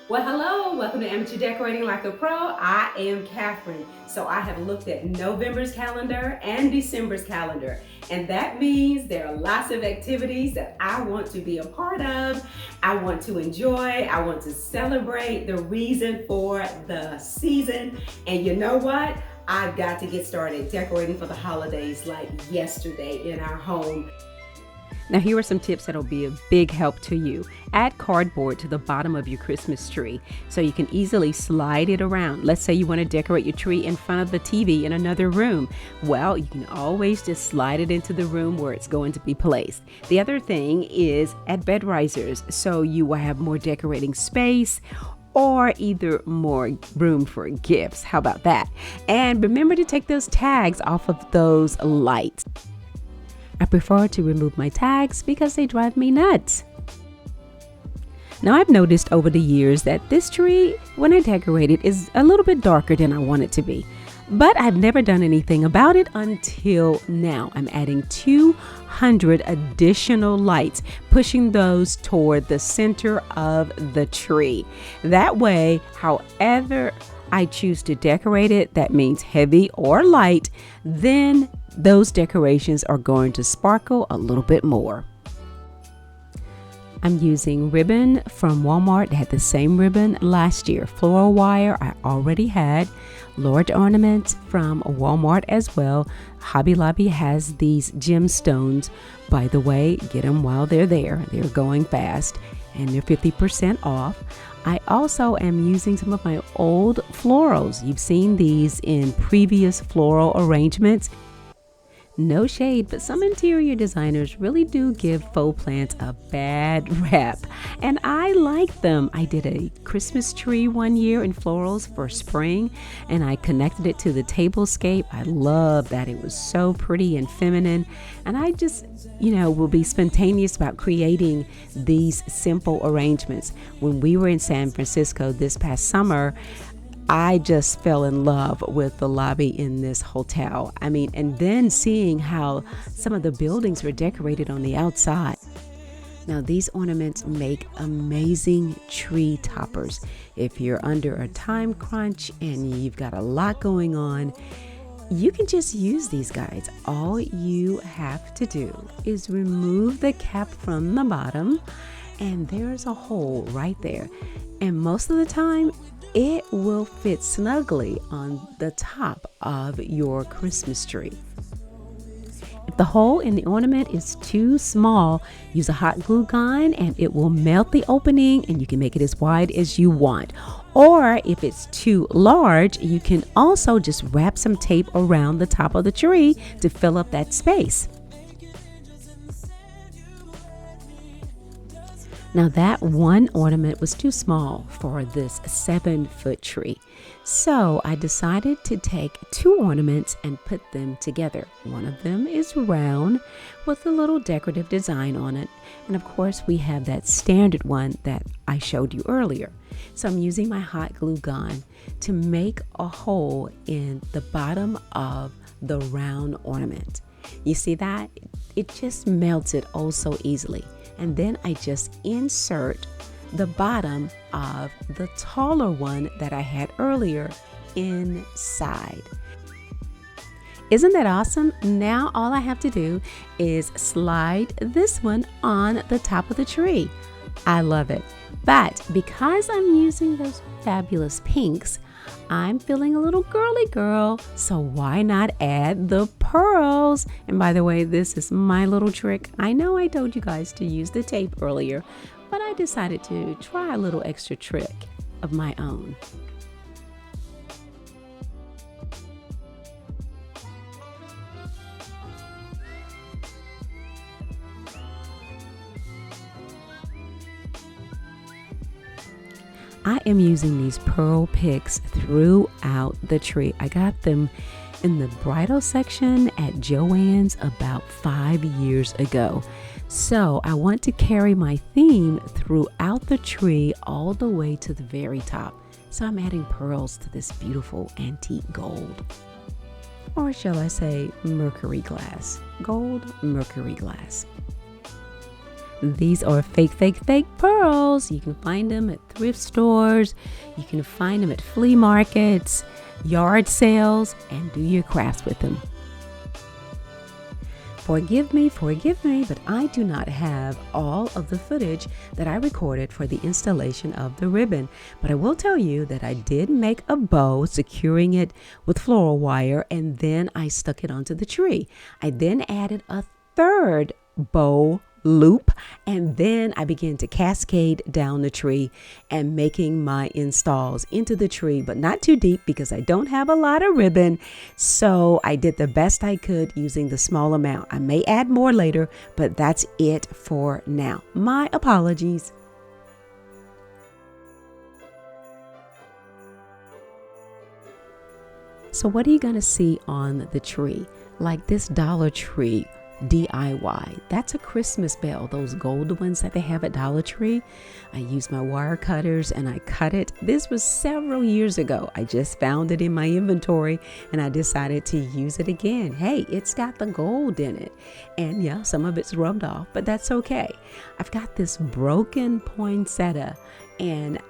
Well, hello, welcome to Amateur Decorating Like a Pro. I am Catherine. So I have looked at November's calendar and December's calendar. And that means there are lots of activities that I want to be a part of. I want to enjoy. I want to celebrate the reason for the season. And you know what? I've got to get started decorating for the holidays like yesterday in our home. Now, here are some tips that'll be a big help to you. Add cardboard to the bottom of your Christmas tree so you can easily slide it around. Let's say you want to decorate your tree in front of the TV in another room. Well, you can always just slide it into the room where it's going to be placed. The other thing is add bed risers so you will have more decorating space or either more room for gifts. How about that? And remember to take those tags off of those lights. I prefer to remove my tags because they drive me nuts. Now, I've noticed over the years that this tree, when I decorate it, is a little bit darker than I want it to be. But I've never done anything about it until now. I'm adding 200 additional lights, pushing those toward the center of the tree. That way, however I choose to decorate it, that means heavy or light, then those decorations are going to sparkle a little bit more. I'm using ribbon from Walmart. They had the same ribbon last year. Floral wire I already had. Large ornaments from Walmart as well. Hobby Lobby has these gemstones. By the way, get them while they're there. They're going fast and they're 50% off. I also am using some of my old florals. You've seen these in previous floral arrangements. No shade, but some interior designers really do give faux plants a bad rap, and I like them. I did a Christmas tree one year in florals for spring, and I connected it to the tablescape. I love that. It was so pretty and feminine, and I just, will be spontaneous about creating these simple arrangements. When we were in San Francisco this past summer, I just fell in love with the lobby in this hotel. And then seeing how some of the buildings were decorated on the outside. Now, these ornaments make amazing tree toppers. If you're under a time crunch and you've got a lot going on, you can just use these guides. All you have to do is remove the cap from the bottom, and there's a hole right there. And most of the time, it will fit snugly on the top of your Christmas tree. If the hole in the ornament is too small, use a hot glue gun and it will melt the opening, and you can make it as wide as you want. Or if it's too large, you can also just wrap some tape around the top of the tree to fill up that space. Now, that one ornament was too small for this 7-foot tree. So I decided to take 2 ornaments and put them together. One of them is round with a little decorative design on it. And of course, we have that standard one that I showed you earlier. So I'm using my hot glue gun to make a hole in the bottom of the round ornament. You see that? It just melts it oh so easily. And then I just insert the bottom of the taller one that I had earlier inside. Isn't that awesome? Now all I have to do is slide this one on the top of the tree. I love it. But because I'm using those fabulous pinks, I'm feeling a little girly girl, so why not add the pearls? And by the way, this is my little trick. I know I told you guys to use the tape earlier, but I decided to try a little extra trick of my own. I am using these pearl picks throughout the tree. I got them in the bridal section at Joann's about 5 years ago. So I want to carry my theme throughout the tree all the way to the very top. So I'm adding pearls to this beautiful antique gold. Or shall I say mercury glass? Gold mercury glass. These are fake pearls. You can find them at thrift stores. You can find them at flea markets, yard sales, and do your crafts with them. Forgive me, but I do not have all of the footage that I recorded for the installation of the ribbon. But I will tell you that I did make a bow, securing it with floral wire, and then I stuck it onto the tree. I then added a third bow loop, and then I began to cascade down the tree and making my installs into the tree, but not too deep because I don't have a lot of ribbon. So I did the best I could using the small amount. I may add more later, but that's it for now. My apologies. So what are you going to see on the tree? Like this Dollar Tree DIY. That's a Christmas bell, those gold ones that they have at Dollar Tree. I used my wire cutters and I cut it. This was several years ago. I just found it in my inventory and I decided to use it again. Hey, it's got the gold in it. And yeah, some of it's rubbed off, but that's okay. I've got this broken poinsettia and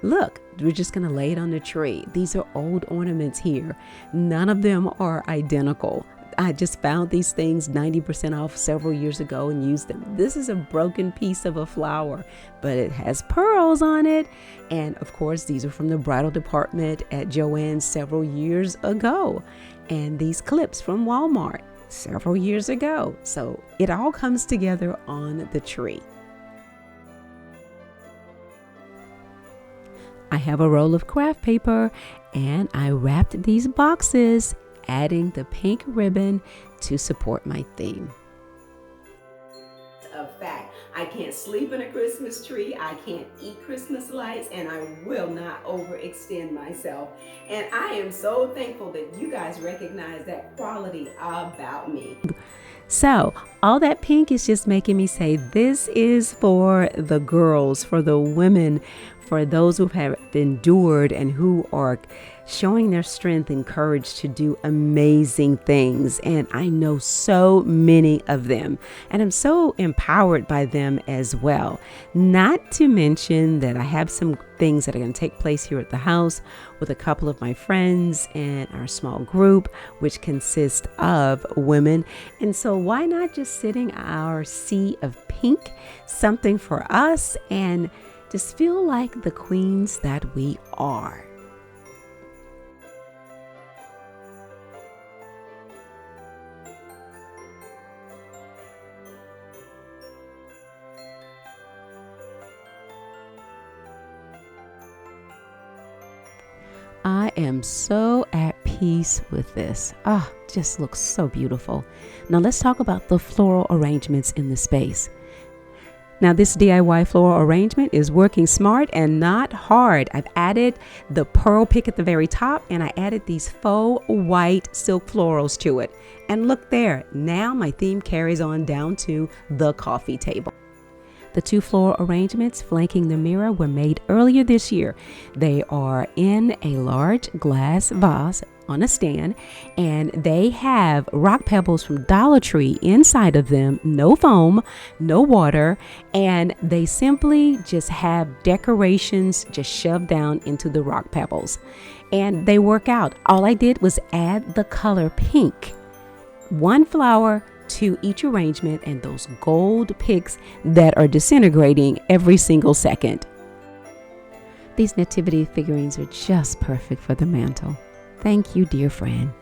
look, we're just going to lay it on the tree. These are old ornaments here. None of them are identical. I just found these things 90% off several years ago and used them. This is a broken piece of a flower, but it has pearls on it. And of course, these are from the bridal department at Joann's several years ago. And these clips from Walmart several years ago. So it all comes together on the tree. I have a roll of craft paper and I wrapped these boxes, adding the pink ribbon to support my theme. A fact, I can't sleep in a Christmas tree, I can't eat Christmas lights, and I will not overextend myself. And I am so thankful that you guys recognize that quality about me. So all that pink is just making me say this is for the girls, for the women, for those who have endured and who are showing their strength and courage to do amazing things. And I know so many of them, and I'm so empowered by them as well. Not to mention that I have some things that are going to take place here at the house with a couple of my friends and our small group, which consists of women. And so why not just sitting our sea of pink, something for us, and just feel like the queens that we are. I am so at peace with this. Just looks so beautiful. Now let's talk about the floral arrangements in the space. Now this DIY floral arrangement is working smart and not hard. I've added the pearl pick at the very top, and I added these faux white silk florals to it. And look there, now my theme carries on down to the coffee table. The two floral arrangements flanking the mirror were made earlier this year. They are in a large glass vase on a stand, and they have rock pebbles from Dollar Tree inside of them, no foam, no water, and they simply just have decorations just shoved down into the rock pebbles. And they work out. All I did was add the color pink, one flower to each arrangement, and those gold picks that are disintegrating every single second. These nativity figurines are just perfect for the mantle. Thank you, dear friend.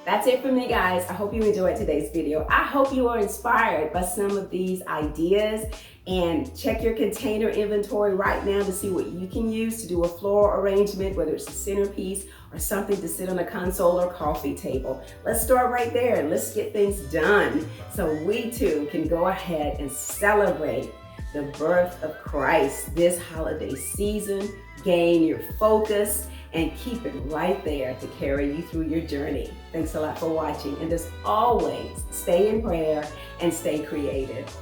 That's it for me, guys. I hope you enjoyed today's video. I hope you are inspired by some of these ideas, and check your container inventory right now to see what you can use to do a floral arrangement, whether it's a centerpiece or something to sit on a console or coffee table. Let's start right there and let's get things done so we too can go ahead and celebrate the birth of Christ this holiday season, gain your focus, and keep it right there to carry you through your journey. Thanks a lot for watching, and as always, stay in prayer and stay creative.